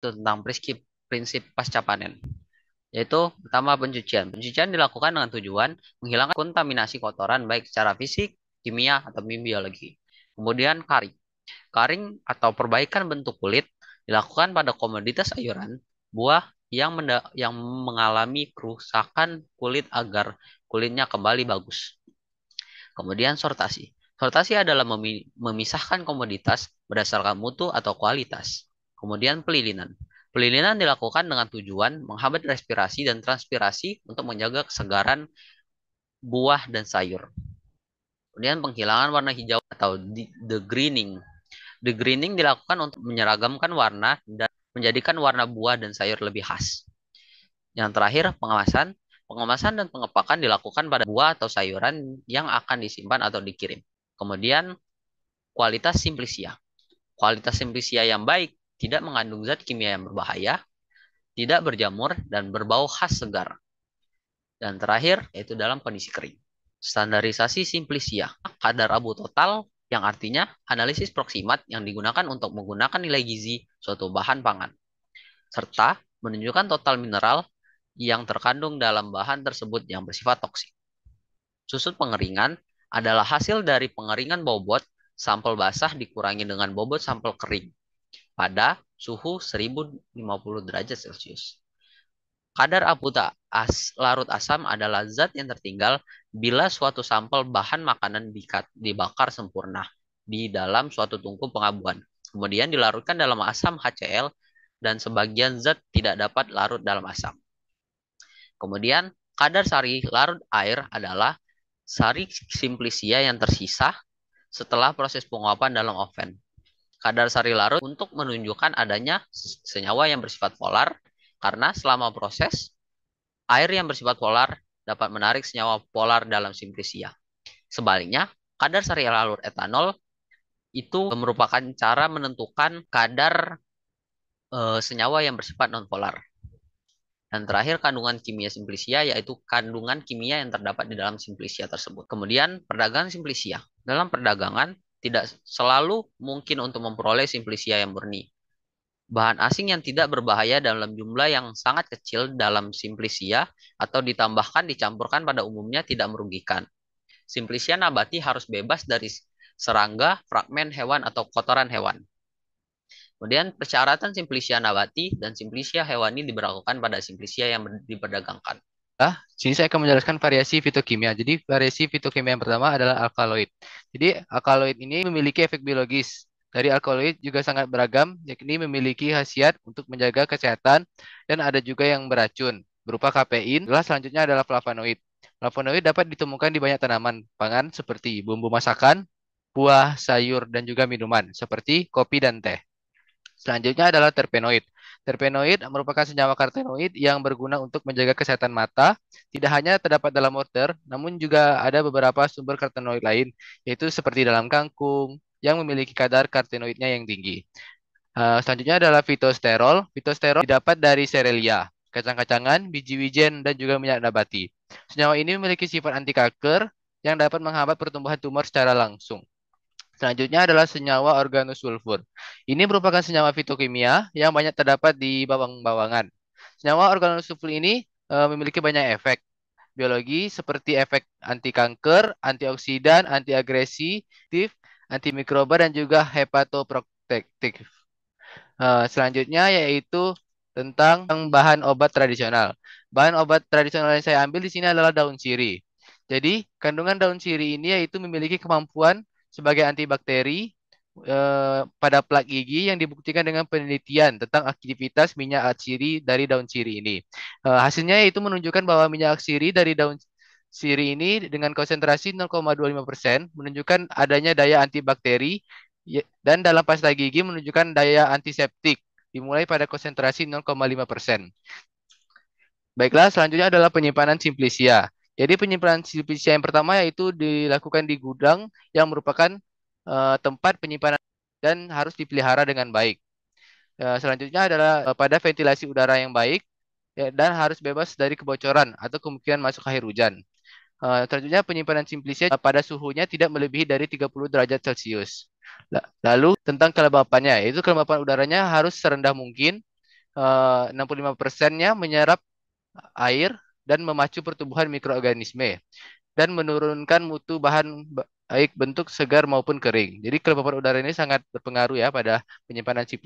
tentang prinsip pasca panen. Yaitu pertama pencucian. Pencucian dilakukan dengan tujuan menghilangkan kontaminasi kotoran baik secara fisik, kimia, atau biologi. Kemudian karing. Karing atau perbaikan bentuk kulit dilakukan pada komoditas sayuran, buah yang mengalami kerusakan kulit agar kulitnya kembali bagus. Kemudian sortasi. Sortasi adalah memisahkan komoditas berdasarkan mutu atau kualitas. Kemudian pelilinan. Pelilinan dilakukan dengan tujuan menghambat respirasi dan transpirasi untuk menjaga kesegaran buah dan sayur. Kemudian penghilangan warna hijau atau degreening. Degreening dilakukan untuk menyeragamkan warna dan menjadikan warna buah dan sayur lebih khas. Yang terakhir, pengemasan. Pengemasan dan pengepakan dilakukan pada buah atau sayuran yang akan disimpan atau dikirim. Kemudian, kualitas simplisia. Kualitas simplisia yang baik tidak mengandung zat kimia yang berbahaya, tidak berjamur, dan berbau khas segar. Dan terakhir, yaitu dalam kondisi kering. Standarisasi simplisia. Kadar abu total yang artinya analisis proksimat yang digunakan untuk menggunakan nilai gizi suatu bahan pangan. Serta menunjukkan total mineral yang terkandung dalam bahan tersebut yang bersifat toksik. Susut pengeringan adalah hasil dari pengeringan bobot sampel basah dikurangi dengan bobot sampel kering pada suhu 1050 derajat Celcius. Kadar larut asam adalah zat yang tertinggal bila suatu sampel bahan makanan dibakar sempurna di dalam suatu tungku pengabuan. Kemudian dilarutkan dalam asam HCl dan sebagian zat tidak dapat larut dalam asam. Kemudian kadar sari larut air adalah sari simplisia yang tersisa setelah proses penguapan dalam oven. Kadar sari larut untuk menunjukkan adanya senyawa yang bersifat polar karena selama proses air yang bersifat polar dapat menarik senyawa polar dalam simplisia. Sebaliknya, kadar sari larut etanol itu merupakan cara menentukan kadar senyawa yang bersifat nonpolar. Dan terakhir kandungan kimia simplisia yaitu kandungan kimia yang terdapat di dalam simplisia tersebut. Kemudian perdagangan simplisia. Dalam perdagangan tidak selalu mungkin untuk memperoleh simplisia yang murni. Bahan asing yang tidak berbahaya dalam jumlah yang sangat kecil dalam simplisia atau ditambahkan dicampurkan pada umumnya tidak merugikan. Simplisia nabati harus bebas dari serangga, fragmen hewan atau kotoran hewan. Kemudian persyaratan simplisia nabati dan simplisia hewani diberlakukan pada simplisia yang diperdagangkan. Sini saya akan menjelaskan variasi fitokimia. Jadi variasi fitokimia yang pertama adalah alkaloid. Jadi alkaloid ini memiliki efek biologis. Dari alkaloid juga sangat beragam, yakni memiliki khasiat untuk menjaga kesehatan dan ada juga yang beracun berupa kafein. Selanjutnya adalah flavonoid. Flavonoid dapat ditemukan di banyak tanaman pangan seperti bumbu masakan, buah, sayur, dan juga minuman seperti kopi dan teh. Selanjutnya adalah terpenoid. Terpenoid merupakan senyawa karotenoid yang berguna untuk menjaga kesehatan mata. Tidak hanya terdapat dalam wortel, namun juga ada beberapa sumber karotenoid lain, yaitu seperti dalam kangkung, yang memiliki kadar karotenoidnya yang tinggi. Selanjutnya adalah fitosterol. Fitosterol didapat dari serelia, kacang-kacangan, biji wijen, dan juga minyak nabati. Senyawa ini memiliki sifat anti kanker yang dapat menghambat pertumbuhan tumor secara langsung. Selanjutnya adalah senyawa organosulfur. Ini merupakan senyawa fitokimia yang banyak terdapat di bawang-bawangan. Senyawa organosulfur ini memiliki banyak efek biologi seperti efek anti kanker, antioksidan, antiagresif, antimikroba dan juga hepatoprotektif. Selanjutnya yaitu tentang bahan obat tradisional. Bahan obat tradisional yang saya ambil di sini adalah daun sirih. Jadi, kandungan daun sirih ini yaitu memiliki kemampuan sebagai antibakteri pada plak gigi yang dibuktikan dengan penelitian tentang aktivitas minyak sirih dari daun sirih ini. Hasilnya yaitu menunjukkan bahwa minyak sirih dari daun sirih ini dengan konsentrasi 0,25% menunjukkan adanya daya antibakteri dan dalam pasta gigi menunjukkan daya antiseptik dimulai pada konsentrasi 0,5%. Baiklah, selanjutnya adalah penyimpanan simplisia. Jadi penyimpanan simplisia yang pertama yaitu dilakukan di gudang yang merupakan tempat penyimpanan dan harus dipelihara dengan baik. Selanjutnya adalah pada ventilasi udara yang baik ya, dan harus bebas dari kebocoran atau kemungkinan masuk air hujan. Selanjutnya penyimpanan simplisia pada suhunya tidak melebihi dari 30 derajat Celcius. Lalu tentang kelembapannya, yaitu kelembapan udaranya harus serendah mungkin 65%-nya menyerap air dan memacu pertumbuhan mikroorganisme dan menurunkan mutu bahan baik bentuk segar maupun kering. Jadi kelembapan udara ini sangat berpengaruh ya pada penyimpanan C.